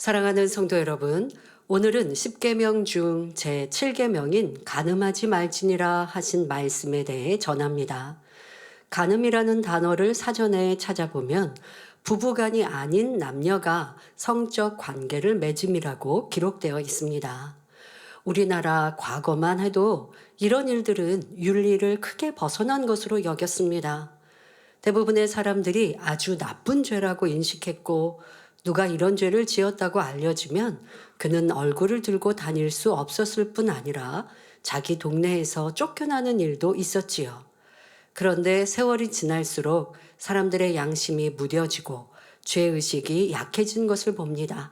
사랑하는 성도 여러분, 오늘은 10계명 중 제7계명인 간음하지 말지니라 하신 말씀에 대해 전합니다. 간음이라는 단어를 사전에 찾아보면 부부간이 아닌 남녀가 성적 관계를 맺음이라고 기록되어 있습니다. 우리나라 과거만 해도 이런 일들은 윤리를 크게 벗어난 것으로 여겼습니다. 대부분의 사람들이 아주 나쁜 죄라고 인식했고, 누가 이런 죄를 지었다고 알려지면 그는 얼굴을 들고 다닐 수 없었을 뿐 아니라 자기 동네에서 쫓겨나는 일도 있었지요. 그런데 세월이 지날수록 사람들의 양심이 무뎌지고 죄의식이 약해진 것을 봅니다.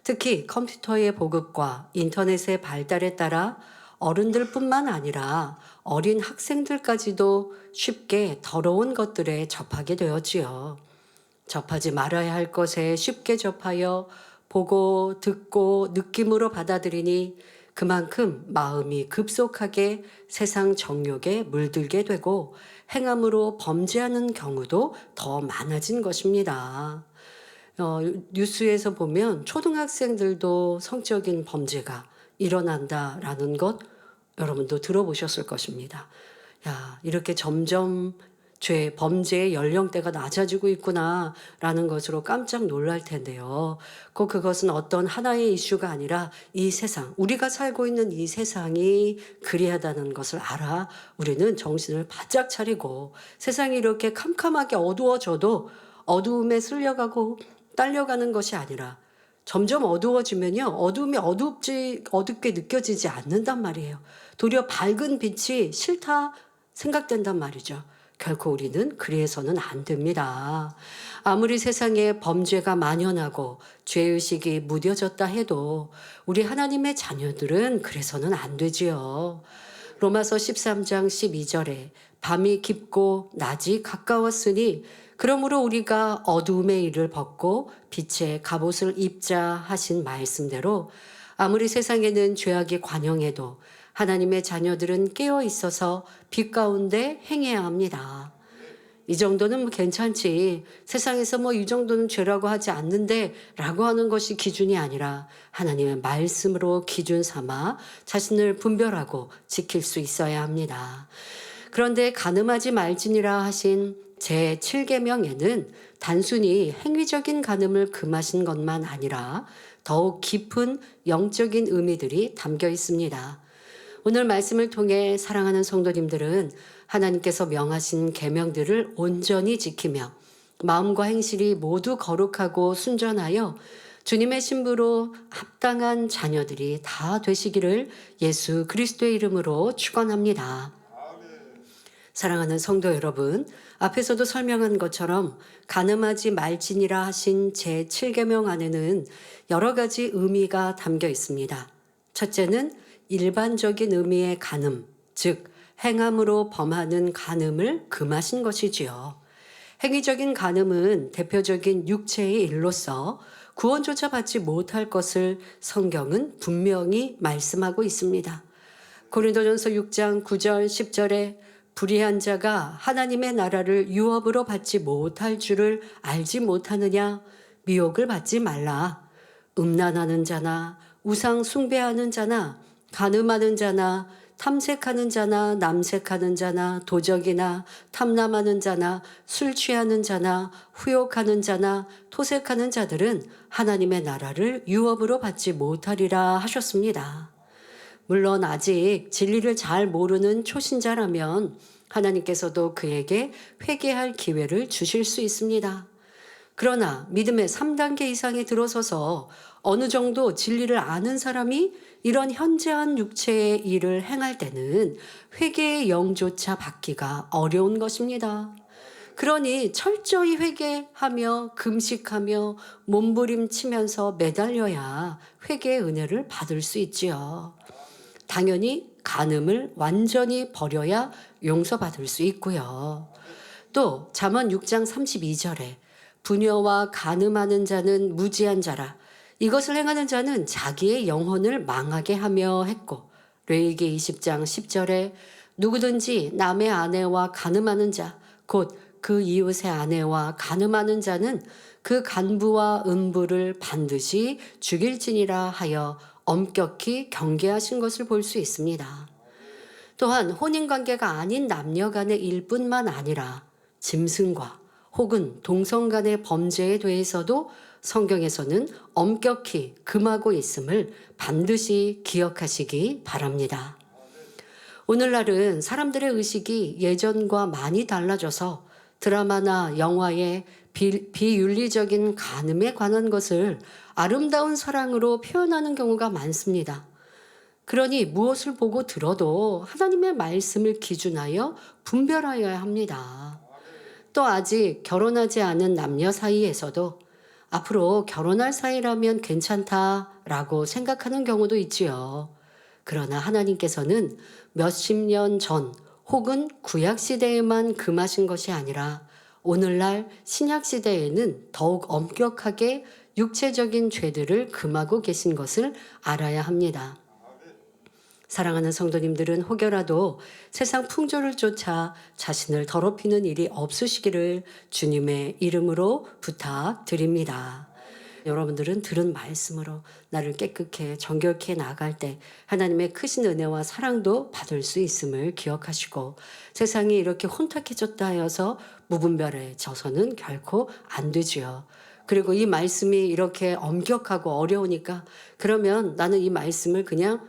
특히 컴퓨터의 보급과 인터넷의 발달에 따라 어른들뿐만 아니라 어린 학생들까지도 쉽게 더러운 것들에 접하게 되었지요. 접하지 말아야 할 것에 쉽게 접하여 보고 듣고 느낌으로 받아들이니 그만큼 마음이 급속하게 세상 정욕에 물들게 되고 행함으로 범죄하는 경우도 더 많아진 것입니다. 뉴스에서 보면 초등학생들도 성적인 범죄가 일어난다라는 것 여러분도 들어보셨을 것입니다. 야, 이렇게 점점 범죄의 연령대가 낮아지고 있구나라는 것으로 깜짝 놀랄 텐데요. 꼭 그것은 어떤 하나의 이슈가 아니라 이 세상, 우리가 살고 있는 이 세상이 그리하다는 것을 알아 우리는 정신을 바짝 차리고 세상이 이렇게 캄캄하게 어두워져도 어두움에 쓸려가고 딸려가는 것이 아니라 점점 어두워지면요, 어두움이 어둡게 느껴지지 않는단 말이에요. 도리어 밝은 빛이 싫다 생각된단 말이죠. 결코 우리는 그리해서는 안 됩니다. 아무리 세상에 범죄가 만연하고 죄의식이 무뎌졌다 해도 우리 하나님의 자녀들은 그래서는 안 되지요. 로마서 13장 12절에 밤이 깊고 낮이 가까웠으니 그러므로 우리가 어두움의 일을 벗고 빛의 갑옷을 입자 하신 말씀대로 아무리 세상에는 죄악이 관영해도 하나님의 자녀들은 깨어 있어서 빛 가운데 행해야 합니다. 이 정도는 괜찮지. 세상에서 이 정도는 죄라고 하지 않는데 라고 하는 것이 기준이 아니라 하나님의 말씀으로 기준 삼아 자신을 분별하고 지킬 수 있어야 합니다. 그런데 간음하지 말지니라 하신 제7계명에는 단순히 행위적인 간음을 금하신 것만 아니라 더욱 깊은 영적인 의미들이 담겨 있습니다. 오늘 말씀을 통해 사랑하는 성도님들은 하나님께서 명하신 계명들을 온전히 지키며 마음과 행실이 모두 거룩하고 순전하여 주님의 신부로 합당한 자녀들이 다 되시기를 예수 그리스도의 이름으로 축원합니다. 사랑하는 성도 여러분, 앞에서도 설명한 것처럼 간음하지 말지니라 하신 제7계명 안에는 여러 가지 의미가 담겨 있습니다. 첫째는 일반적인 의미의 간음, 즉 행함으로 범하는 간음을 금하신 것이지요. 행위적인 간음은 대표적인 육체의 일로서 구원조차 받지 못할 것을 성경은 분명히 말씀하고 있습니다. 고린도전서 6장 9절 10절에 불의한 자가 하나님의 나라를 유업으로 받지 못할 줄을 알지 못하느냐, 미혹을 받지 말라. 음란하는 자나 우상 숭배하는 자나 간음하는 자나 탐색하는 자나 남색하는 자나 도적이나 탐남하는 자나 술 취하는 자나 후욕하는 자나 토색하는 자들은 하나님의 나라를 유업으로 받지 못하리라 하셨습니다. 물론 아직 진리를 잘 모르는 초신자라면 하나님께서도 그에게 회개할 기회를 주실 수 있습니다. 그러나 믿음의 3단계 이상에 들어서서 어느 정도 진리를 아는 사람이 이런 현재한 육체의 일을 행할 때는 회개의 영조차 받기가 어려운 것입니다. 그러니 철저히 회개하며 금식하며 몸부림치면서 매달려야 회개의 은혜를 받을 수 있지요. 당연히 간음을 완전히 버려야 용서받을 수 있고요. 또 잠언 6장 32절에 부녀와 간음하는 자는 무지한 자라 이것을 행하는 자는 자기의 영혼을 망하게 하며 했고, 레위기 20장 10절에 누구든지 남의 아내와 간음하는 자 곧 그 이웃의 아내와 간음하는 자는 그 간부와 음부를 반드시 죽일지니라 하여 엄격히 경계하신 것을 볼 수 있습니다. 또한 혼인관계가 아닌 남녀 간의 일뿐만 아니라 짐승과 혹은 동성 간의 범죄에 대해서도 성경에서는 엄격히 금하고 있음을 반드시 기억하시기 바랍니다. 오늘날은 사람들의 의식이 예전과 많이 달라져서 드라마나 영화의 비윤리적인 간음에 관한 것을 아름다운 사랑으로 표현하는 경우가 많습니다. 그러니 무엇을 보고 들어도 하나님의 말씀을 기준하여 분별하여야 합니다. 또 아직 결혼하지 않은 남녀 사이에서도 앞으로 결혼할 사이라면 괜찮다라고 생각하는 경우도 있지요. 그러나 하나님께서는 몇십 년 전 혹은 구약 시대에만 금하신 것이 아니라 오늘날 신약 시대에는 더욱 엄격하게 육체적인 죄들을 금하고 계신 것을 알아야 합니다. 사랑하는 성도님들은 혹여라도 세상 풍조를 쫓아 자신을 더럽히는 일이 없으시기를 주님의 이름으로 부탁드립니다. 여러분들은 들은 말씀으로 나를 깨끗게 정결케 나아갈 때 하나님의 크신 은혜와 사랑도 받을 수 있음을 기억하시고 세상이 이렇게 혼탁해졌다 하여서 무분별해져서는 결코 안 되지요. 그리고 이 말씀이 이렇게 엄격하고 어려우니까 그러면 나는 이 말씀을 그냥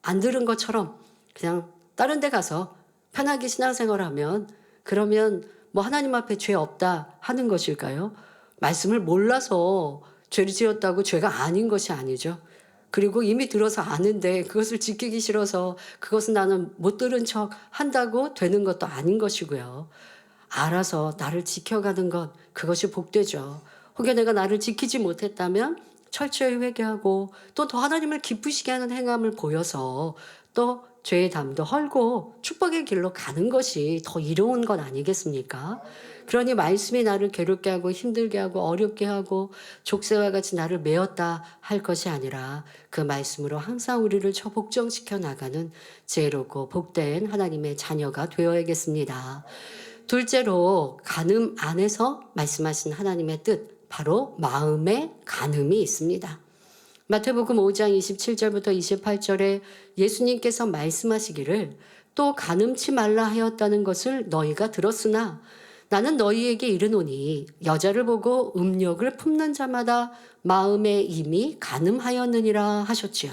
안 들은 것처럼 그냥 다른 데 가서 편하게 신앙생활하면 그러면 뭐 하나님 앞에 죄 없다 하는 것일까요? 말씀을 몰라서 죄를 지었다고 죄가 아닌 것이 아니죠. 그리고 이미 들어서 아는데 그것을 지키기 싫어서 그것은 나는 못 들은 척 한다고 되는 것도 아닌 것이고요. 알아서 나를 지켜가는 것, 그것이 복되죠. 혹여 내가 나를 지키지 못했다면 철저히 회개하고 또 더 하나님을 기쁘시게 하는 행함을 보여서 또 죄의 담도 헐고 축복의 길로 가는 것이 더 이로운 것 아니겠습니까? 그러니 말씀이 나를 괴롭게 하고 힘들게 하고 어렵게 하고 족쇄와 같이 나를 메었다 할 것이 아니라 그 말씀으로 항상 우리를 복종시켜 나가는 지혜롭고 복된 하나님의 자녀가 되어야겠습니다. 둘째로 간음 안에서 말씀하신 하나님의 뜻, 바로 마음의 간음이 있습니다. 마태복음 5장 27절부터 28절에 예수님께서 말씀하시기를 또 간음치 말라 하였다는 것을 너희가 들었으나 나는 너희에게 이르노니 여자를 보고 음욕을 품는 자마다 마음에 이미 간음하였느니라 하셨지요.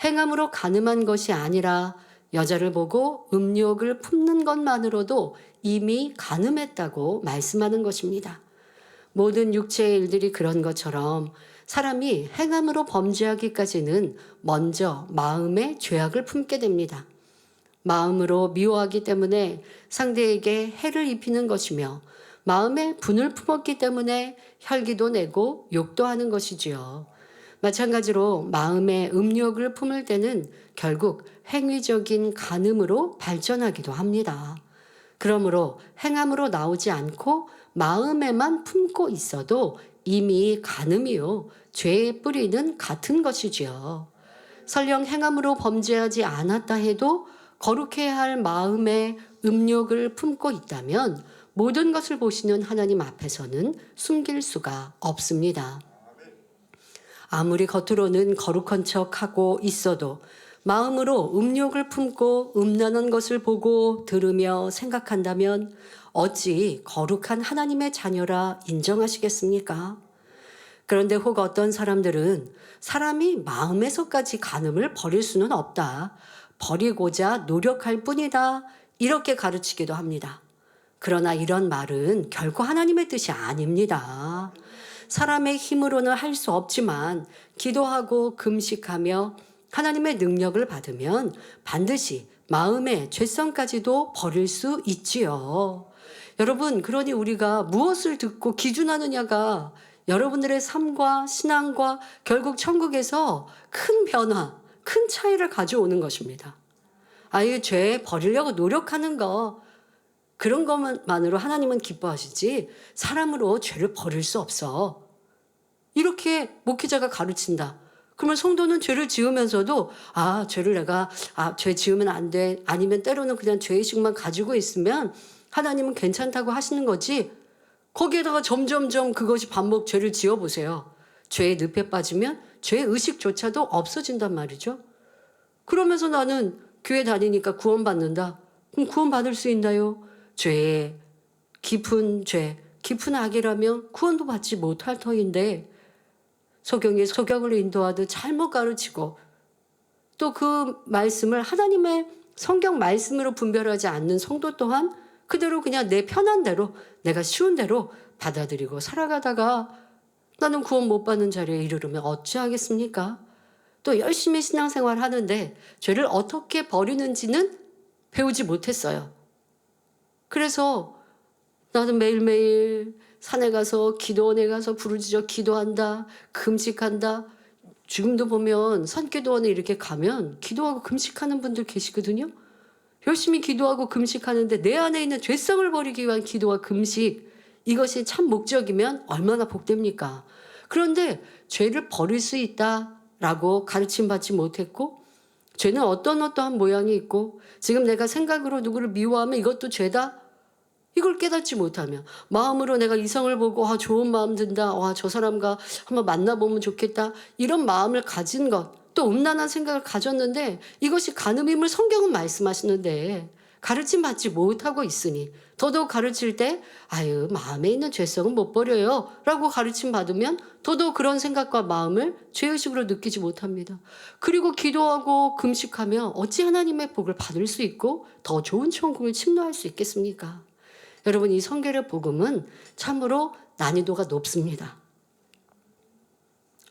행함으로 간음한 것이 아니라 여자를 보고 음욕을 품는 것만으로도 이미 간음했다고 말씀하는 것입니다. 모든 육체의 일들이 그런 것처럼 사람이 행함으로 범죄하기까지는 먼저 마음에 죄악을 품게 됩니다. 마음으로 미워하기 때문에 상대에게 해를 입히는 것이며 마음에 분을 품었기 때문에 혈기도 내고 욕도 하는 것이지요. 마찬가지로 마음에 음욕을 품을 때는 결국 행위적인 간음으로 발전하기도 합니다. 그러므로 행함으로 나오지 않고 마음에만 품고 있어도 이미 간음이요 죄의 뿌리는 같은 것이지요. 설령 행함으로 범죄하지 않았다 해도 거룩해야 할 마음에 음욕을 품고 있다면 모든 것을 보시는 하나님 앞에서는 숨길 수가 없습니다. 아무리 겉으로는 거룩한 척하고 있어도 마음으로 음욕을 품고 음란한 것을 보고 들으며 생각한다면 어찌 거룩한 하나님의 자녀라 인정하시겠습니까? 그런데 혹 어떤 사람들은 사람이 마음에서까지 간음을 버릴 수는 없다. 버리고자 노력할 뿐이다. 이렇게 가르치기도 합니다. 그러나 이런 말은 결코 하나님의 뜻이 아닙니다. 사람의 힘으로는 할 수 없지만 기도하고 금식하며 하나님의 능력을 받으면 반드시 마음의 죄성까지도 버릴 수 있지요. 여러분, 그러니 우리가 무엇을 듣고 기준하느냐가 여러분들의 삶과 신앙과 결국 천국에서 큰 변화, 큰 차이를 가져오는 것입니다. 아예 죄 버리려고 노력하는 거, 그런 것만으로 하나님은 기뻐하시지 사람으로 죄를 버릴 수 없어. 이렇게 목회자가 가르친다. 그러면 성도는 죄를 지으면서도 죄를 내가 죄 지으면 안 돼. 아니면 때로는 그냥 죄의식만 가지고 있으면 하나님은 괜찮다고 하시는 거지. 거기에다가 점점점 그것이 반복 죄를 지어보세요. 죄의 늪에 빠지면 죄의 의식조차도 없어진단 말이죠. 그러면서 나는 교회 다니니까 구원받는다. 그럼 구원받을 수 있나요? 죄의 깊은 죄, 깊은 악이라면 구원도 받지 못할 터인데 소경이 소경을 인도하듯 잘못 가르치고 또 그 말씀을 하나님의 성경 말씀으로 분별하지 않는 성도 또한 그대로 그냥 내 편한 대로 내가 쉬운 대로 받아들이고 살아가다가 나는 구원 못 받는 자리에 이르르면 어찌하겠습니까? 또 열심히 신앙생활 하는데 죄를 어떻게 버리는지는 배우지 못했어요. 그래서 나는 매일매일 산에 가서 기도원에 가서 부르짖어 기도한다. 금식한다. 지금도 보면 산기도원에 이렇게 가면 기도하고 금식하는 분들 계시거든요. 열심히 기도하고 금식하는데 내 안에 있는 죄성을 버리기 위한 기도와 금식, 이것이 참 목적이면 얼마나 복됩니까? 그런데 죄를 버릴 수 있다라고 가르침받지 못했고 죄는 어떠한 모양이 있고 지금 내가 생각으로 누구를 미워하면 이것도 죄다? 이걸 깨닫지 못하면 마음으로 내가 이성을 보고 좋은 마음 든다. 저 사람과 한번 만나보면 좋겠다. 이런 마음을 가진 것, 또 음란한 생각을 가졌는데 이것이 간음임을 성경은 말씀하시는데 가르침 받지 못하고 있으니 더더욱 가르칠 때 마음에 있는 죄성은 못 버려요 라고 가르침 받으면 더더욱 그런 생각과 마음을 죄의식으로 느끼지 못합니다. 그리고 기도하고 금식하며 어찌 하나님의 복을 받을 수 있고 더 좋은 천국을 침노할 수 있겠습니까? 여러분, 이 성결의 복음은 참으로 난이도가 높습니다.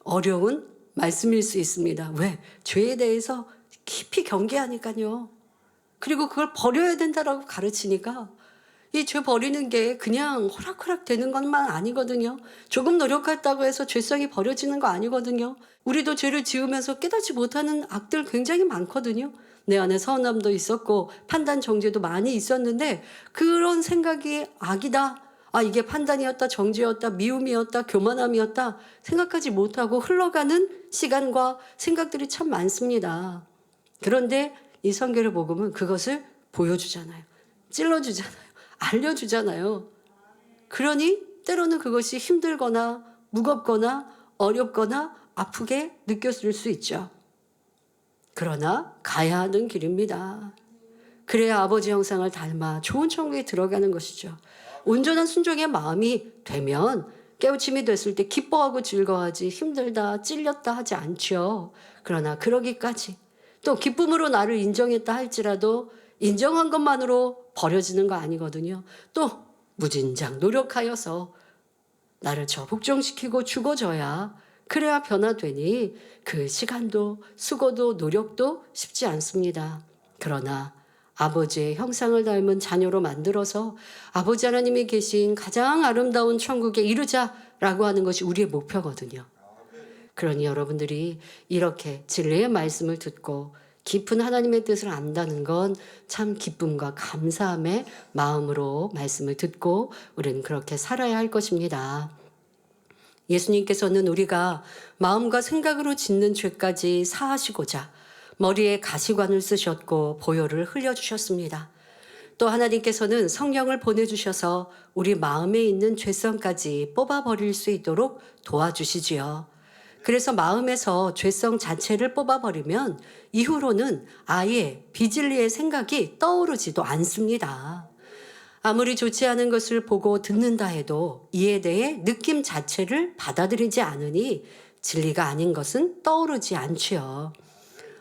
어려운 말씀일 수 있습니다. 왜? 죄에 대해서 깊이 경계하니까요. 그리고 그걸 버려야 된다라고 가르치니까 이 죄 버리는 게 그냥 호락호락 되는 것만 아니거든요. 조금 노력했다고 해서 죄성이 버려지는 거 아니거든요. 우리도 죄를 지으면서 깨닫지 못하는 악들 굉장히 많거든요. 내 안에 서운함도 있었고 판단 정죄도 많이 있었는데 그런 생각이 악이다. 이게 판단이었다, 정죄였다, 미움이었다, 교만함이었다 생각하지 못하고 흘러가는 시간과 생각들이 참 많습니다. 그런데 이 성결의 복음은 그것을 보여주잖아요. 찔러주잖아요. 알려주잖아요. 그러니 때로는 그것이 힘들거나 무겁거나 어렵거나 아프게 느껴질 수 있죠. 그러나 가야 하는 길입니다. 그래야 아버지 형상을 닮아 좋은 천국에 들어가는 것이죠. 온전한 순종의 마음이 되면 깨우침이 됐을 때 기뻐하고 즐거워하지 힘들다 찔렸다 하지 않죠. 그러나 그러기까지 또 기쁨으로 나를 인정했다 할지라도 인정한 것만으로 버려지는 거 아니거든요. 또 무진장 노력하여서 나를 복종시키고 죽어줘야 그래야 변화되니 그 시간도 수고도 노력도 쉽지 않습니다. 그러나 아버지의 형상을 닮은 자녀로 만들어서 아버지 하나님이 계신 가장 아름다운 천국에 이르자라고 하는 것이 우리의 목표거든요. 그러니 여러분들이 이렇게 진리의 말씀을 듣고 깊은 하나님의 뜻을 안다는 건 참 기쁨과 감사함의 마음으로 말씀을 듣고 우리는 그렇게 살아야 할 것입니다. 예수님께서는 우리가 마음과 생각으로 짓는 죄까지 사하시고자 머리에 가시관을 쓰셨고 보혈을 흘려주셨습니다. 또 하나님께서는 성령을 보내주셔서 우리 마음에 있는 죄성까지 뽑아버릴 수 있도록 도와주시지요. 그래서 마음에서 죄성 자체를 뽑아버리면 이후로는 아예 비진리의 생각이 떠오르지도 않습니다. 아무리 좋지 않은 것을 보고 듣는다 해도 이에 대해 느낌 자체를 받아들이지 않으니 진리가 아닌 것은 떠오르지 않지요.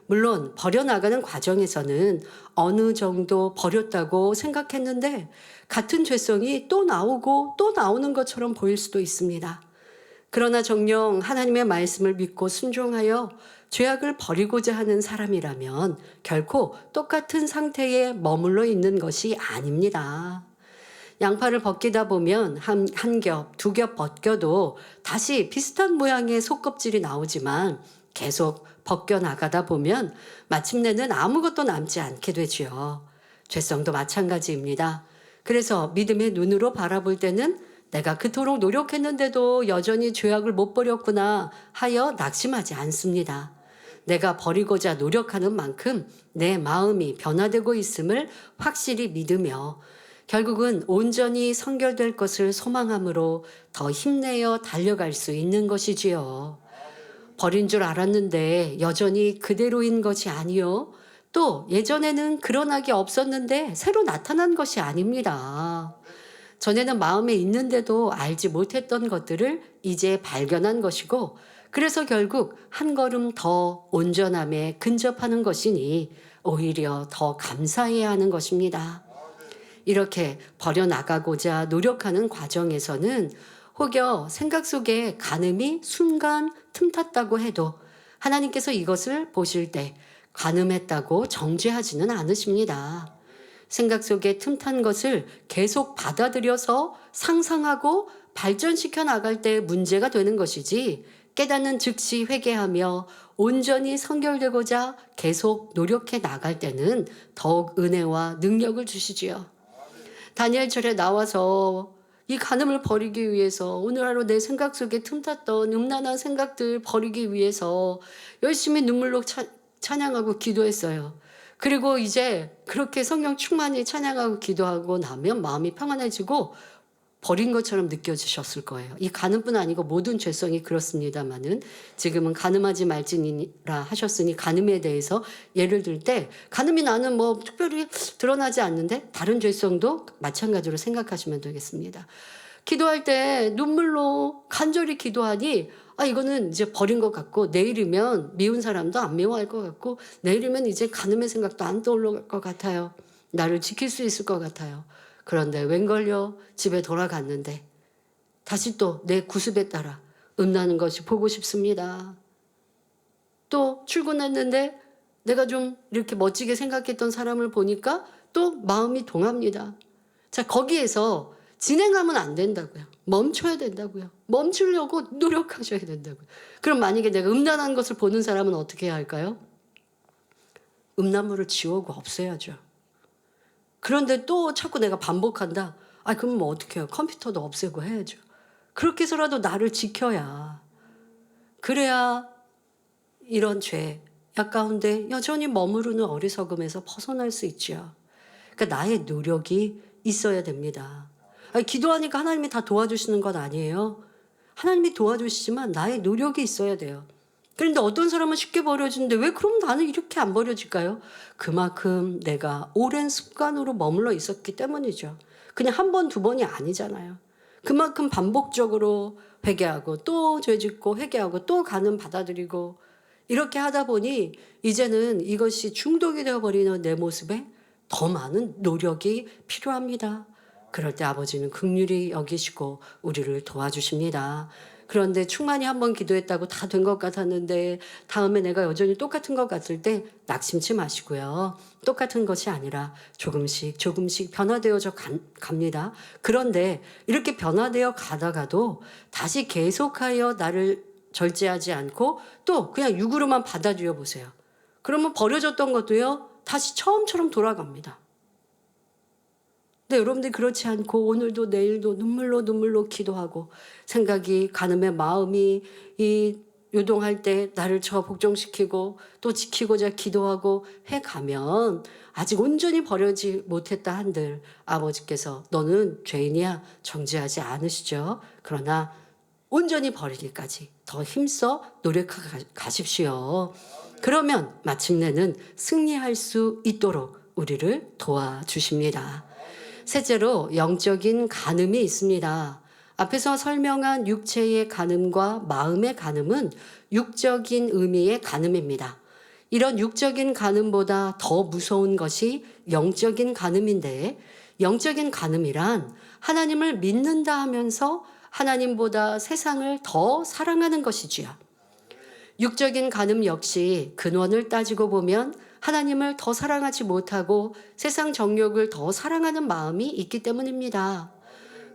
물론 버려나가는 과정에서는 어느 정도 버렸다고 생각했는데 같은 죄성이 또 나오고 또 나오는 것처럼 보일 수도 있습니다. 그러나 정녕 하나님의 말씀을 믿고 순종하여 죄악을 버리고자 하는 사람이라면 결코 똑같은 상태에 머물러 있는 것이 아닙니다. 양파를 벗기다 보면 한 겹, 두 겹 벗겨도 다시 비슷한 모양의 속껍질이 나오지만 계속 벗겨나가다 보면 마침내는 아무것도 남지 않게 되지요. 죄성도 마찬가지입니다. 그래서 믿음의 눈으로 바라볼 때는 내가 그토록 노력했는데도 여전히 죄악을 못 버렸구나 하여 낙심하지 않습니다. 내가 버리고자 노력하는 만큼 내 마음이 변화되고 있음을 확실히 믿으며 결국은 온전히 성결될 것을 소망함으로 더 힘내어 달려갈 수 있는 것이지요. 버린 줄 알았는데 여전히 그대로인 것이 아니요. 또 예전에는 그런 악이 없었는데 새로 나타난 것이 아닙니다. 전에는 마음에 있는데도 알지 못했던 것들을 이제 발견한 것이고, 그래서 결국 한 걸음 더 온전함에 근접하는 것이니 오히려 더 감사해야 하는 것입니다. 이렇게 버려나가고자 노력하는 과정에서는 혹여 생각 속에 간음이 순간 틈탔다고 해도 하나님께서 이것을 보실 때 간음했다고 정죄하지는 않으십니다. 생각 속에 틈탄 것을 계속 받아들여서 상상하고 발전시켜 나갈 때 문제가 되는 것이지, 깨닫는 즉시 회개하며 온전히 성결되고자 계속 노력해 나갈 때는 더욱 은혜와 능력을 주시지요. 다니엘절에 나와서 이 간음을 버리기 위해서 오늘 하루 내 생각 속에 틈탔던 음란한 생각들 버리기 위해서 열심히 눈물로 찬양하고 기도했어요. 그리고 이제 그렇게 성령 충만히 찬양하고 기도하고 나면 마음이 평안해지고 버린 것처럼 느껴지셨을 거예요. 이 간음뿐 아니고 모든 죄성이 그렇습니다만은, 지금은 간음하지 말지니라 하셨으니 간음에 대해서 예를 들 때, 간음이 나는 뭐 특별히 드러나지 않는데 다른 죄성도 마찬가지로 생각하시면 되겠습니다. 기도할 때 눈물로 간절히 기도하니 이거는 이제 버린 것 같고, 내일이면 미운 사람도 안 미워할 것 같고, 내일이면 이제 간음의 생각도 안 떠올릴 것 같아요. 나를 지킬 수 있을 것 같아요. 그런데 웬걸요, 집에 돌아갔는데 다시 또 내 구습에 따라 음란한 것이 보고 싶습니다. 또 출근했는데 내가 좀 이렇게 멋지게 생각했던 사람을 보니까 또 마음이 동합니다. 자, 거기에서 진행하면 안 된다고요. 멈춰야 된다고요. 멈추려고 노력하셔야 된다고요. 그럼 만약에 내가 음란한 것을 보는 사람은 어떻게 해야 할까요? 음란물을 지우고 없애야죠. 그런데 또 자꾸 내가 반복한다. 그럼 뭐 어떻게 해요? 컴퓨터도 없애고 해야죠. 그렇게 해서라도 나를 지켜야, 그래야 이런 죄 가운데 여전히 머무르는 어리석음에서 벗어날 수 있죠. 그러니까 나의 노력이 있어야 됩니다. 기도하니까 하나님이 다 도와주시는 건 아니에요. 하나님이 도와주시지만 나의 노력이 있어야 돼요. 그런데 어떤 사람은 쉽게 버려지는데 왜 그럼 나는 이렇게 안 버려질까요? 그만큼 내가 오랜 습관으로 머물러 있었기 때문이죠. 그냥 한 번, 두 번이 아니잖아요. 그만큼 반복적으로 회개하고 또 죄짓고 회개하고 또 간음 받아들이고 이렇게 하다 보니 이제는 이것이 중독이 되어버리는 내 모습에 더 많은 노력이 필요합니다. 그럴 때 아버지는 긍휼히 여기시고 우리를 도와주십니다. 그런데 충만히 한번 기도했다고 다 된 것 같았는데 다음에 내가 여전히 똑같은 것 같을 때 낙심치 마시고요. 똑같은 것이 아니라 조금씩 변화되어져 갑니다. 그런데 이렇게 변화되어 가다가도 다시 계속하여 나를 절제하지 않고 또 그냥 육으로만 받아들여 보세요. 그러면 버려졌던 것도요, 다시 처음처럼 돌아갑니다. 근데 여러분들이 그렇지 않고 오늘도 내일도 눈물로 기도하고 생각이, 간음의 마음이 요동할 때 나를 복종시키고 또 지키고자 기도하고 해가면 아직 온전히 버려지 못했다 한들 아버지께서 너는 죄인이야 정죄하지 않으시죠. 그러나 온전히 버리기까지 더 힘써 노력하십시오. 그러면 마침내는 승리할 수 있도록 우리를 도와주십니다. 셋째로 영적인 간음이 있습니다. 앞에서 설명한 육체의 간음과 마음의 간음은 육적인 의미의 간음입니다. 이런 육적인 간음보다 더 무서운 것이 영적인 간음인데, 영적인 간음이란 하나님을 믿는다 하면서 하나님보다 세상을 더 사랑하는 것이지요. 육적인 간음 역시 근원을 따지고 보면 하나님을 더 사랑하지 못하고 세상 정욕을 더 사랑하는 마음이 있기 때문입니다.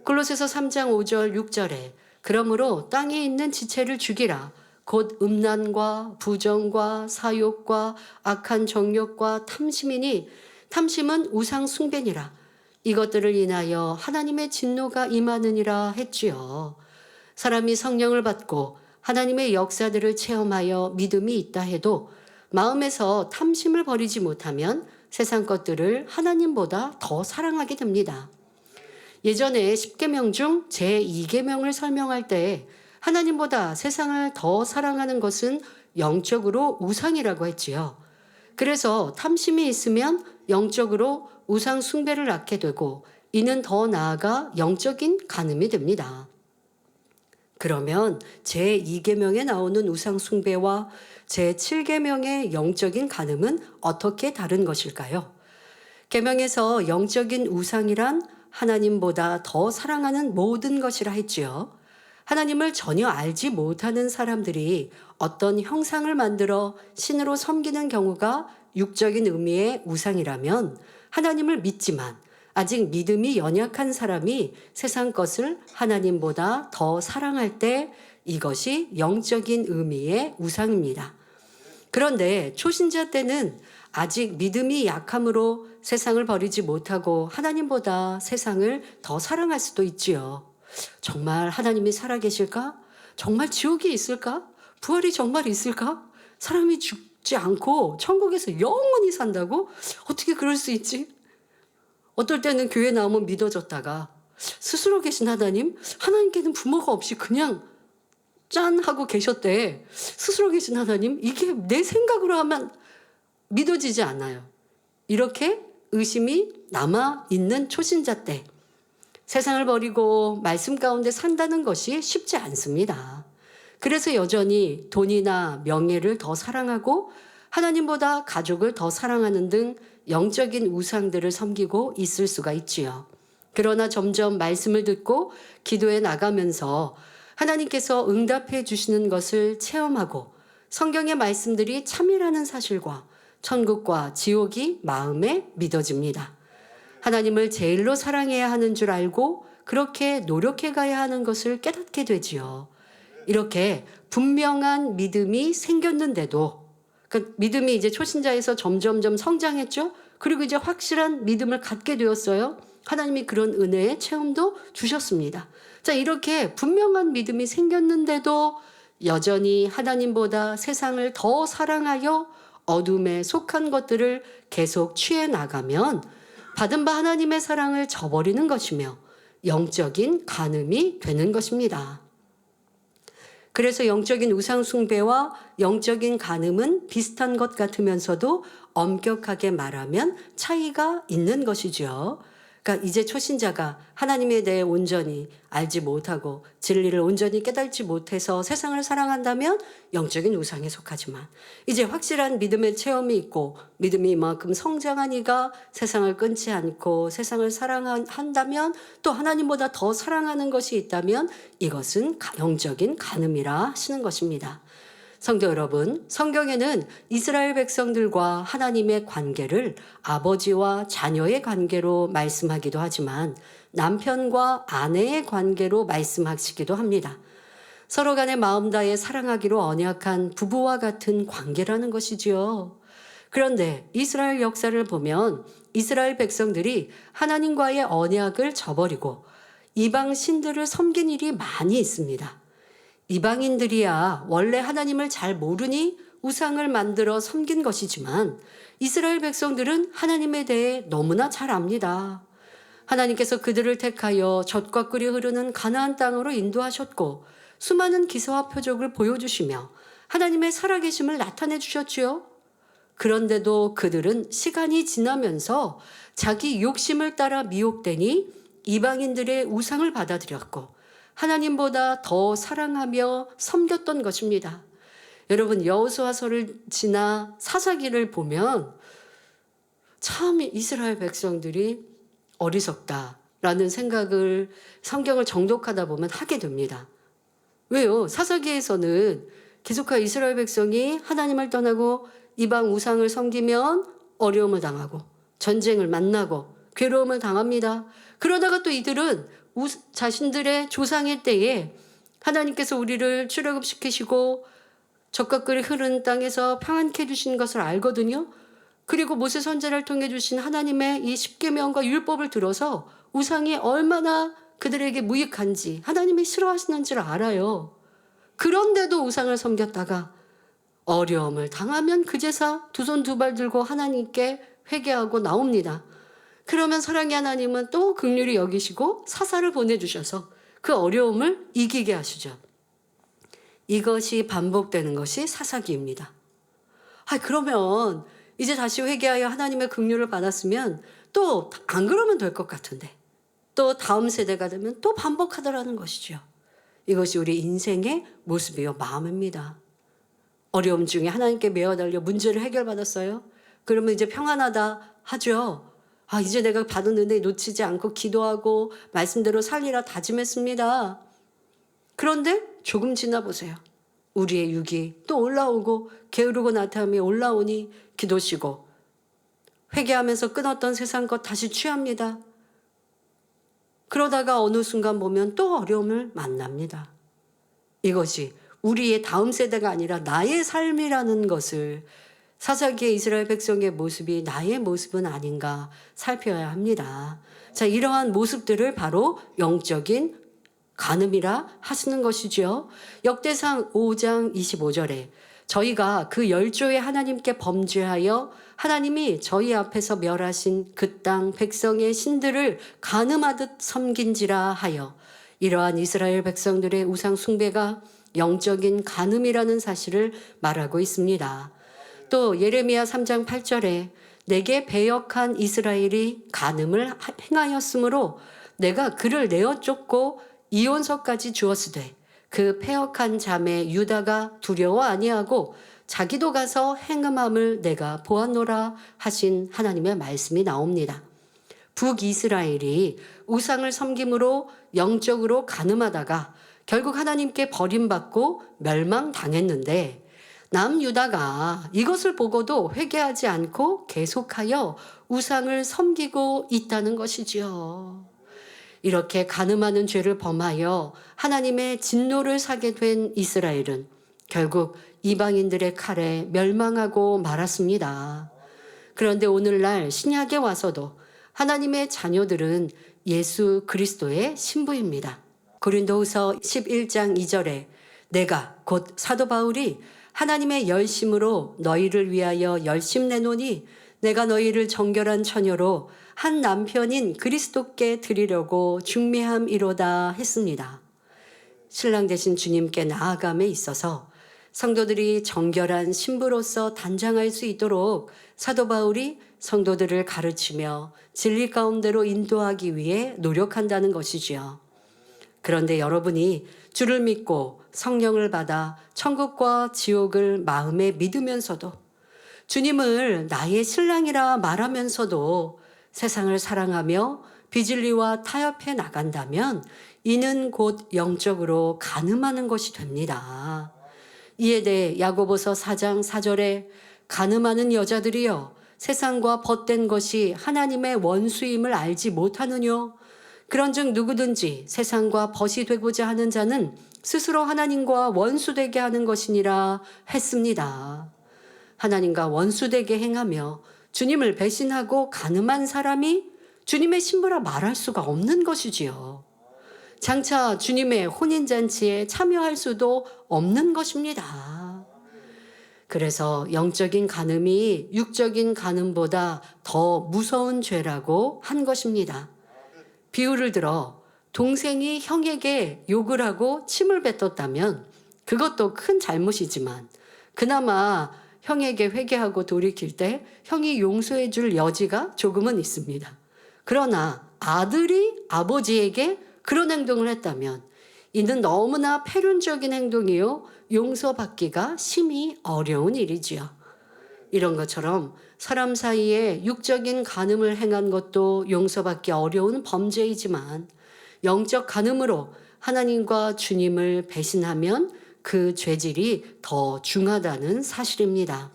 골로새서 3장 5절 6절에 그러므로 땅에 있는 지체를 죽이라. 곧 음란과 부정과 사욕과 악한 정욕과 탐심이니 탐심은 우상 숭배니라. 이것들을 인하여 하나님의 진노가 임하느니라 했지요. 사람이 성령을 받고 하나님의 역사들을 체험하여 믿음이 있다 해도 마음에서 탐심을 버리지 못하면 세상 것들을 하나님보다 더 사랑하게 됩니다. 예전에 10계명 중 제2계명을 설명할 때 하나님보다 세상을 더 사랑하는 것은 영적으로 우상이라고 했지요. 그래서 탐심이 있으면 영적으로 우상 숭배를 낳게 되고 이는 더 나아가 영적인 간음이 됩니다. 그러면 제2계명에 나오는 우상 숭배와 제7계명의 영적인 간음은 어떻게 다른 것일까요? 계명에서 영적인 우상이란 하나님보다 더 사랑하는 모든 것이라 했지요. 하나님을 전혀 알지 못하는 사람들이 어떤 형상을 만들어 신으로 섬기는 경우가 육적인 의미의 우상이라면 하나님을 믿지만 아직 믿음이 연약한 사람이 세상 것을 하나님보다 더 사랑할 때 이것이 영적인 의미의 우상입니다. 그런데 초신자 때는 아직 믿음이 약함으로 세상을 버리지 못하고 하나님보다 세상을 더 사랑할 수도 있지요. 정말 하나님이 살아계실까? 정말 지옥이 있을까? 부활이 정말 있을까? 사람이 죽지 않고 천국에서 영원히 산다고? 어떻게 그럴 수 있지? 어떨 때는 교회 나오면 믿어졌다가 스스로 계신 하나님께는 부모가 없이 그냥 짠 하고 계셨대. 스스로 계신 하나님, 이게 내 생각으로 하면 믿어지지 않아요. 이렇게 의심이 남아있는 초신자 때 세상을 버리고 말씀 가운데 산다는 것이 쉽지 않습니다. 그래서 여전히 돈이나 명예를 더 사랑하고 하나님보다 가족을 더 사랑하는 등 영적인 우상들을 섬기고 있을 수가 있지요. 그러나 점점 말씀을 듣고 기도해 나가면서 하나님께서 응답해 주시는 것을 체험하고 성경의 말씀들이 참이라는 사실과 천국과 지옥이 마음에 믿어집니다. 하나님을 제일로 사랑해야 하는 줄 알고 그렇게 노력해 가야 하는 것을 깨닫게 되지요. 이렇게 분명한 믿음이 생겼는데도 믿음이 이제 초신자에서 점점점 성장했죠. 그리고 이제 확실한 믿음을 갖게 되었어요. 하나님이 그런 은혜의 체험도 주셨습니다. 자, 이렇게 분명한 믿음이 생겼는데도 여전히 하나님보다 세상을 더 사랑하여 어둠에 속한 것들을 계속 취해 나가면 받은 바 하나님의 사랑을 저버리는 것이며 영적인 간음이 되는 것입니다. 그래서 영적인 우상 숭배와 영적인 간음은 비슷한 것 같으면서도 엄격하게 말하면 차이가 있는 것이죠. 그러니까 이제 초신자가 하나님에 대해 온전히 알지 못하고 진리를 온전히 깨닫지 못해서 세상을 사랑한다면 영적인 우상에 속하지만 이제 확실한 믿음의 체험이 있고 믿음이 이만큼 성장한 이가 세상을 끊지 않고 세상을 사랑한다면 또 하나님보다 더 사랑하는 것이 있다면 이것은 영적인 간음이라 하시는 것입니다. 성도 여러분, 성경에는 이스라엘 백성들과 하나님의 관계를 아버지와 자녀의 관계로 말씀하기도 하지만 남편과 아내의 관계로 말씀하시기도 합니다. 서로 간에 마음 다해 사랑하기로 언약한 부부와 같은 관계라는 것이지요. 그런데 이스라엘 역사를 보면 이스라엘 백성들이 하나님과의 언약을 저버리고 이방 신들을 섬긴 일이 많이 있습니다. 이방인들이야 원래 하나님을 잘 모르니 우상을 만들어 섬긴 것이지만 이스라엘 백성들은 하나님에 대해 너무나 잘 압니다. 하나님께서 그들을 택하여 젖과 꿀이 흐르는 가나안 땅으로 인도하셨고 수많은 기사와 표적을 보여주시며 하나님의 살아계심을 나타내 주셨지요. 그런데도 그들은 시간이 지나면서 자기 욕심을 따라 미혹되니 이방인들의 우상을 받아들였고 하나님보다 더 사랑하며 섬겼던 것입니다. 여러분, 여호수아서를 지나 사사기를 보면 참 이스라엘 백성들이 어리석다라는 생각을 성경을 정독하다 보면 하게 됩니다. 왜요? 사사기에서는 계속하여 이스라엘 백성이 하나님을 떠나고 이방 우상을 섬기면 어려움을 당하고 전쟁을 만나고 괴로움을 당합니다. 그러다가 또 이들은 자신들의 조상의 때에 하나님께서 우리를 출애굽시키시고 젖과 꿀이 흐르는 땅에서 평안케 해주신 것을 알거든요. 그리고 모세 선지자를 통해 주신 하나님의 이 십계명과 율법을 들어서 우상이 얼마나 그들에게 무익한지 하나님이 싫어하시는지를 알아요. 그런데도 우상을 섬겼다가 어려움을 당하면 그제서 두 손 두 발 들고 하나님께 회개하고 나옵니다. 그러면 사랑의 하나님은 또 긍휼히 여기시고 사사를 보내주셔서 그 어려움을 이기게 하시죠. 이것이 반복되는 것이 사사기입니다. 그러면 이제 다시 회개하여 하나님의 긍휼을 받았으면 또 안 그러면 될 것 같은데 또 다음 세대가 되면 또 반복하더라는 것이죠. 이것이 우리 인생의 모습이요 마음입니다. 어려움 중에 하나님께 매어달려 문제를 해결받았어요. 그러면 이제 평안하다 하죠. 이제 내가 받은 은혜 놓치지 않고 기도하고 말씀대로 살리라 다짐했습니다. 그런데 조금 지나 보세요. 우리의 육이 또 올라오고 게으르고 나태함이 올라오니 기도시고 회개하면서 끊었던 세상 것 다시 취합니다. 그러다가 어느 순간 보면 또 어려움을 만납니다. 이것이 우리의 다음 세대가 아니라 나의 삶이라는 것을 사사기의 이스라엘 백성의 모습이 나의 모습은 아닌가 살펴야 합니다. 자, 이러한 모습들을 바로 영적인 간음이라 하시는 것이죠. 역대상 5장 25절에 저희가 그 열조의 하나님께 범죄하여 하나님이 저희 앞에서 멸하신 그 땅 백성의 신들을 간음하듯 섬긴지라 하여 이러한 이스라엘 백성들의 우상 숭배가 영적인 간음이라는 사실을 말하고 있습니다. 또 예레미야 3장 8절에 내게 배역한 이스라엘이 간음을 행하였으므로 내가 그를 내어 쫓고 이혼서까지 주었으되 그 패역한 자매 유다가 두려워 아니하고 자기도 가서 행음함을 내가 보았노라 하신 하나님의 말씀이 나옵니다. 북이스라엘이 우상을 섬김으로 영적으로 간음하다가 결국 하나님께 버림받고 멸망당했는데 남유다가 이것을 보고도 회개하지 않고 계속하여 우상을 섬기고 있다는 것이지요. 이렇게 간음하는 죄를 범하여 하나님의 진노를 사게 된 이스라엘은 결국 이방인들의 칼에 멸망하고 말았습니다. 그런데 오늘날 신약에 와서도 하나님의 자녀들은 예수 그리스도의 신부입니다. 고린도후서 11장 2절에 내가 곧 사도 바울이 하나님의 열심으로 너희를 위하여 열심 내노니 내가 너희를 정결한 처녀로 한 남편인 그리스도께 드리려고 중매함이로다 했습니다. 신랑 되신 주님께 나아감에 있어서 성도들이 정결한 신부로서 단장할 수 있도록 사도 바울이 성도들을 가르치며 진리 가운데로 인도하기 위해 노력한다는 것이지요. 그런데 여러분이 주를 믿고 성령을 받아 천국과 지옥을 마음에 믿으면서도 주님을 나의 신랑이라 말하면서도 세상을 사랑하며 비진리와 타협해 나간다면 이는 곧 영적으로 간음하는 것이 됩니다. 이에 대해 야고보서 4장 4절에 간음하는 여자들이여 세상과 벗된 것이 하나님의 원수임을 알지 못하느뇨. 그런즉 누구든지 세상과 벗이 되고자 하는 자는 스스로 하나님과 원수되게 하는 것이니라 했습니다. 하나님과 원수되게 행하며 주님을 배신하고 간음한 사람이 주님의 신부라 말할 수가 없는 것이지요. 장차 주님의 혼인잔치에 참여할 수도 없는 것입니다. 그래서 영적인 간음이 육적인 간음보다 더 무서운 죄라고 한 것입니다. 비유를 들어 동생이 형에게 욕을 하고 침을 뱉었다면 그것도 큰 잘못이지만 그나마 형에게 회개하고 돌이킬 때 형이 용서해 줄 여지가 조금은 있습니다. 그러나 아들이 아버지에게 그런 행동을 했다면 이는 너무나 패륜적인 행동이요 용서받기가 심히 어려운 일이지요. 이런 것처럼 사람 사이에 육적인 간음을 행한 것도 용서받기 어려운 범죄이지만 영적 간음으로 하나님과 주님을 배신하면 그 죄질이 더 중하다는 사실입니다.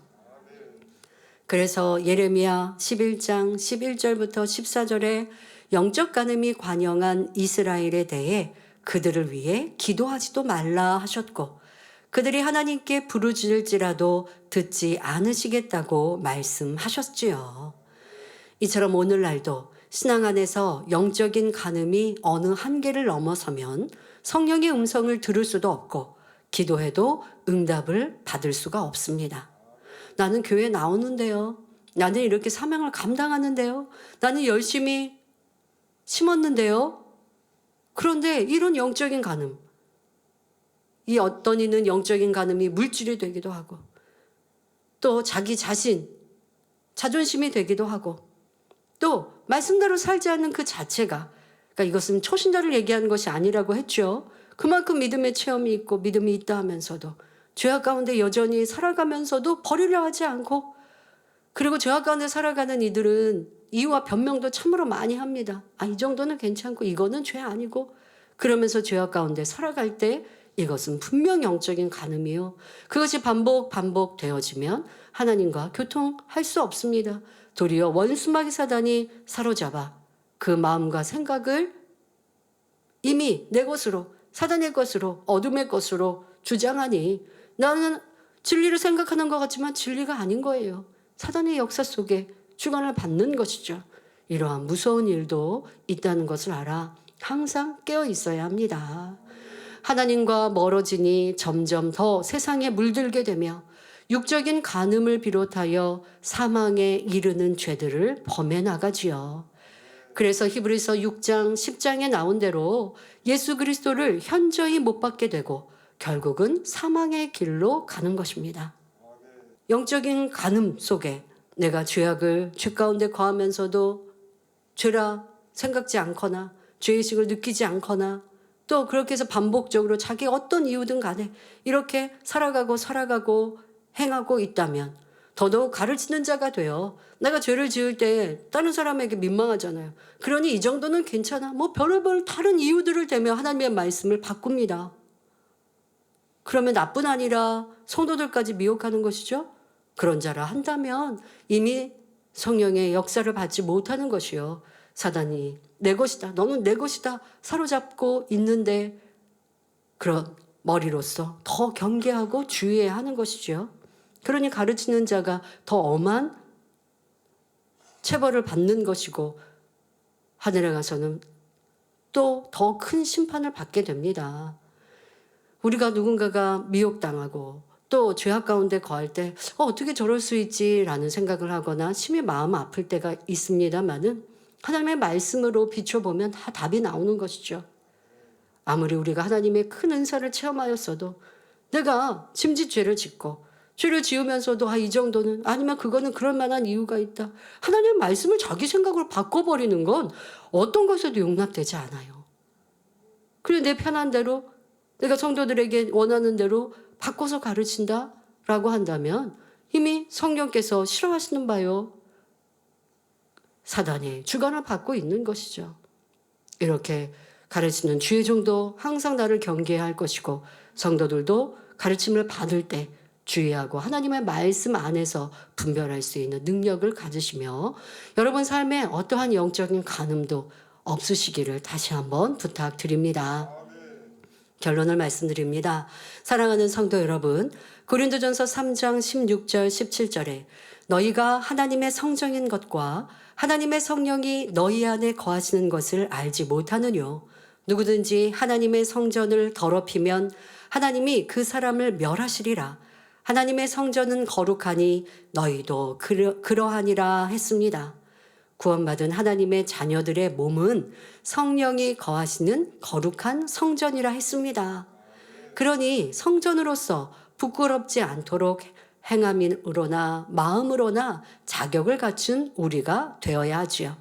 그래서 예레미야 11장 11절부터 14절에 영적 간음이 관영한 이스라엘에 대해 그들을 위해 기도하지도 말라 하셨고 그들이 하나님께 부르짖을지라도 듣지 않으시겠다고 말씀하셨지요. 이처럼 오늘날도 신앙 안에서 영적인 간음이 어느 한계를 넘어서면 성령의 음성을 들을 수도 없고 기도해도 응답을 받을 수가 없습니다. 나는 교회 나오는데요. 나는 이렇게 사명을 감당하는데요. 나는 열심히 심었는데요. 그런데 이런 영적인 간음, 이 어떤 이는 영적인 간음이 물질이 되기도 하고 또 자기 자신, 자존심이 되기도 하고 또 말씀대로 살지 않는 그 자체가, 그러니까 이것은 초신자를 얘기하는 것이 아니라고 했죠. 그만큼 믿음의 체험이 있고 믿음이 있다 하면서도 죄악 가운데 여전히 살아가면서도 버리려 하지 않고, 그리고 죄악 가운데 살아가는 이들은 이유와 변명도 참으로 많이 합니다. 이 정도는 괜찮고 이거는 죄 아니고, 그러면서 죄악 가운데 살아갈 때 이것은 분명 영적인 간음이요. 그것이 반복되어지면 하나님과 교통할 수 없습니다. 도리어 원수마귀 사단이 사로잡아 그 마음과 생각을 이미 내 것으로, 사단의 것으로, 어둠의 것으로 주장하니 나는 진리를 생각하는 것 같지만 진리가 아닌 거예요. 사단의 역사 속에 주관을 받는 것이죠. 이러한 무서운 일도 있다는 것을 알아 항상 깨어 있어야 합니다. 하나님과 멀어지니 점점 더 세상에 물들게 되며 육적인 간음을 비롯하여 사망에 이르는 죄들을 범해 나가지요. 그래서 히브리서 6장 10장에 나온 대로 예수 그리스도를 현저히 못 받게 되고 결국은 사망의 길로 가는 것입니다. 영적인 간음 속에 내가 죄 가운데 거하면서도 죄라 생각지 않거나 죄의식을 느끼지 않거나 또 그렇게 해서 반복적으로 자기 어떤 이유든 간에 이렇게 살아가고 행하고 있다면 더더욱 가르치는 자가 되어, 내가 죄를 지을 때 다른 사람에게 민망하잖아요. 그러니 이 정도는 괜찮아. 별의별 다른 이유들을 대며 하나님의 말씀을 바꿉니다. 그러면 나뿐 아니라 성도들까지 미혹하는 것이죠. 그런 자라 한다면 이미 성령의 역사를 받지 못하는 것이요. 사단이 내 것이다, 너는 내 것이다 사로잡고 있는데 그런 머리로서 더 경계하고 주의해야 하는 것이죠. 그러니 가르치는 자가 더 엄한 체벌을 받는 것이고 하늘에 가서는 또 더 큰 심판을 받게 됩니다. 우리가 누군가가 미혹당하고 또 죄악 가운데 거할 때 어떻게 저럴 수 있지라는 생각을 하거나 심히 마음 아플 때가 있습니다마는 하나님의 말씀으로 비춰보면 다 답이 나오는 것이죠. 아무리 우리가 하나님의 큰 은사를 체험하였어도 내가 짐짓 죄를 짓고 죄를 지으면서도 이 정도는 아니면 그거는 그럴 만한 이유가 있다. 하나님의 말씀을 자기 생각으로 바꿔버리는 건 어떤 것에도 용납되지 않아요. 그리고 내 편한 대로 내가 성도들에게 원하는 대로 바꿔서 가르친다라고 한다면 이미 성령께서 싫어하시는 바요. 사단이 주관을 받고 있는 것이죠. 이렇게 가르치는 주의 종도 항상 나를 경계해야 할 것이고 성도들도 가르침을 받을 때 주의하고 하나님의 말씀 안에서 분별할 수 있는 능력을 가지시며 여러분 삶에 어떠한 영적인 간음도 없으시기를 다시 한번 부탁드립니다. 결론을 말씀드립니다. 사랑하는 성도 여러분, 고린도전서 3장 16절 17절에 너희가 하나님의 성정인 것과 하나님의 성령이 너희 안에 거하시는 것을 알지 못하느뇨. 누구든지 하나님의 성전을 더럽히면 하나님이 그 사람을 멸하시리라. 하나님의 성전은 거룩하니 너희도 그러하니라 했습니다. 구원받은 하나님의 자녀들의 몸은 성령이 거하시는 거룩한 성전이라 했습니다. 그러니 성전으로서 부끄럽지 않도록 행함으로나 마음으로나 자격을 갖춘 우리가 되어야 하지요.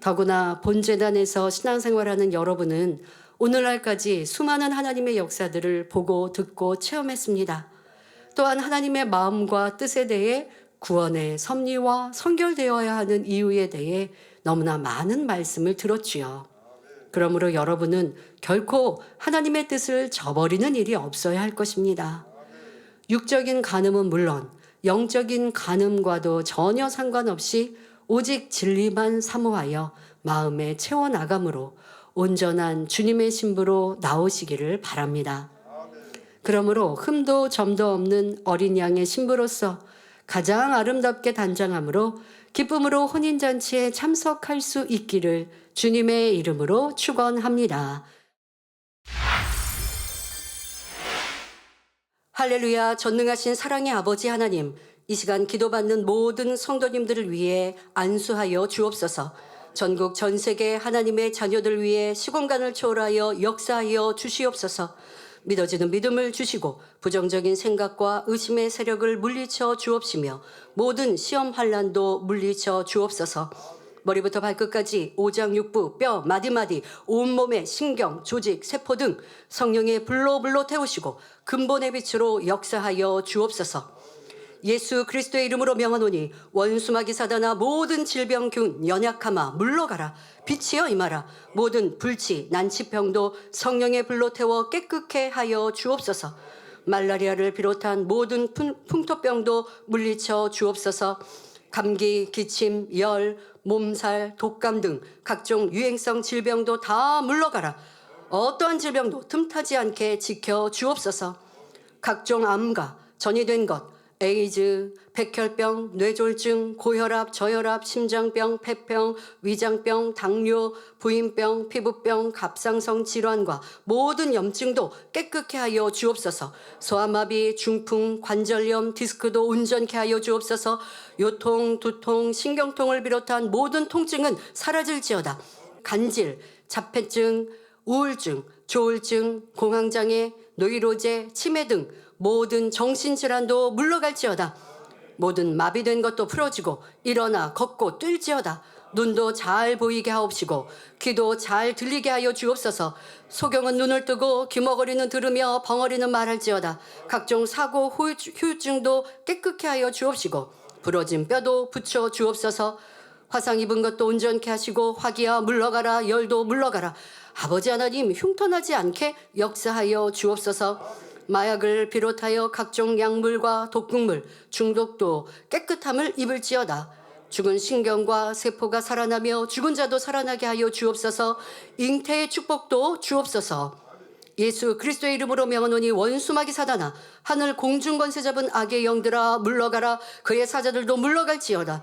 더구나 본제단에서 신앙생활하는 여러분은 오늘날까지 수많은 하나님의 역사들을 보고 듣고 체험했습니다. 또한 하나님의 마음과 뜻에 대해 구원의 섭리와 선결되어야 하는 이유에 대해 너무나 많은 말씀을 들었지요. 그러므로 여러분은 결코 하나님의 뜻을 저버리는 일이 없어야 할 것입니다. 육적인 간음은 물론 영적인 간음과도 전혀 상관없이 오직 진리만 사모하여 마음에 채워나감으로 온전한 주님의 신부로 나오시기를 바랍니다. 그러므로 흠도 점도 없는 어린 양의 신부로서 가장 아름답게 단장함으로 기쁨으로 혼인잔치에 참석할 수 있기를 주님의 이름으로 축원합니다. 할렐루야. 전능하신 사랑의 아버지 하나님, 이 시간 기도받는 모든 성도님들을 위해 안수하여 주옵소서. 전국 전 세계 하나님의 자녀들 위해 시공간을 초월하여 역사하여 주시옵소서. 믿어지는 믿음을 주시고 부정적인 생각과 의심의 세력을 물리쳐 주옵시며 모든 시험 환난도 물리쳐 주옵소서. 머리부터 발끝까지 오장육부, 뼈, 마디마디, 온몸의 신경, 조직, 세포 등 성령의 불로 태우시고 근본의 빛으로 역사하여 주옵소서. 예수 그리스도의 이름으로 명하노니 원수마귀 사단아 모든 질병균 연약함아 물러가라. 빛이여 임하라. 모든 불치 난치병도 성령의 불로 태워 깨끗게 하여 주옵소서. 말라리아를 비롯한 모든 풍토병도 물리쳐 주옵소서. 감기, 기침, 열, 몸살, 독감 등 각종 유행성 질병도 다 물러가라. 어떠한 질병도 틈타지 않게 지켜 주옵소서. 각종 암과 전이된 것, 에이즈, 백혈병, 뇌졸중, 고혈압, 저혈압, 심장병, 폐병, 위장병, 당뇨, 부인병, 피부병, 갑상선 질환과 모든 염증도 깨끗게 하여 주옵소서. 소아마비, 중풍, 관절염, 디스크도 온전케 하여 주옵소서. 요통, 두통, 신경통을 비롯한 모든 통증은 사라질지어다. 간질, 자폐증, 우울증, 조울증, 공황장애, 노이로제, 치매 등 모든 정신질환도 물러갈지어다. 모든 마비된 것도 풀어지고 일어나 걷고 뛸지어다. 눈도 잘 보이게 하옵시고 귀도 잘 들리게 하여 주옵소서. 소경은 눈을 뜨고 귀머거리는 들으며 벙어리는 말할지어다. 각종 사고 후유증도 깨끗게 하여 주옵시고 부러진 뼈도 붙여 주옵소서. 화상 입은 것도 온전케 하시고 화기야 물러가라. 열도 물러가라. 아버지 하나님 흉터나지 않게 역사하여 주옵소서. 마약을 비롯하여 각종 약물과 독극물, 중독도 깨끗함을 입을지어다. 죽은 신경과 세포가 살아나며 죽은 자도 살아나게 하여 주옵소서. 잉태의 축복도 주옵소서. 예수 그리스도의 이름으로 명하노니 원수마귀 사단아 하늘 공중 권세 잡은 악의 영들아 물러가라. 그의 사자들도 물러갈지어다.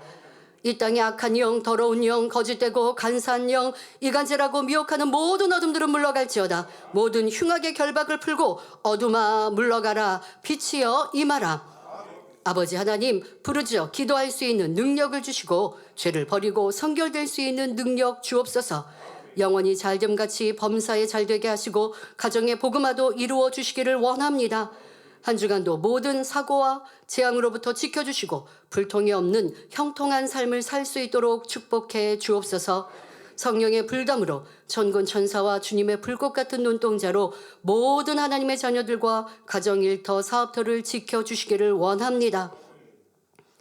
이 땅의 악한 영, 더러운 영, 거짓되고 간사한 영, 이간질하고 미혹하는 모든 어둠들은 물러갈지어다. 모든 흉악의 결박을 풀고 어둠아 물러가라. 빛이여 임하라. 아버지 하나님 부르짖어 기도할 수 있는 능력을 주시고 죄를 버리고 성결될 수 있는 능력 주옵소서. 영원히 잘됨같이 범사에 잘되게 하시고 가정의 복음화도 이루어 주시기를 원합니다. 한 주간도 모든 사고와 재앙으로부터 지켜주시고 불통이 없는 형통한 삶을 살 수 있도록 축복해 주옵소서. 성령의 불담으로 천군 천사와 주님의 불꽃 같은 눈동자로 모든 하나님의 자녀들과 가정일터 사업터를 지켜주시기를 원합니다.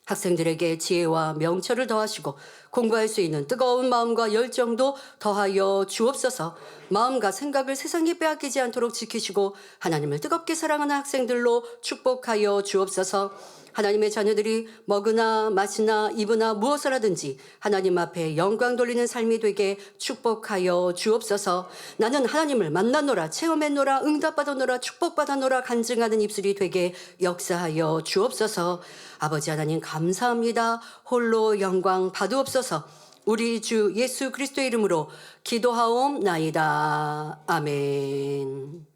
학생들에게 지혜와 명철을 더하시고 공부할 수 있는 뜨거운 마음과 열정도 더하여 주옵소서. 마음과 생각을 세상에 빼앗기지 않도록 지키시고 하나님을 뜨겁게 사랑하는 학생들로 축복하여 주옵소서. 하나님의 자녀들이 먹으나 마시나 입으나 무엇을 하든지 하나님 앞에 영광 돌리는 삶이 되게 축복하여 주옵소서. 나는 하나님을 만났노라, 체험했노라, 응답받았노라, 축복받았노라 간증하는 입술이 되게 역사하여 주옵소서. 아버지 하나님 감사합니다. 홀로 영광 받으옵소서. 우리 주 예수 그리스도의 이름으로 기도하옵나이다. 아멘.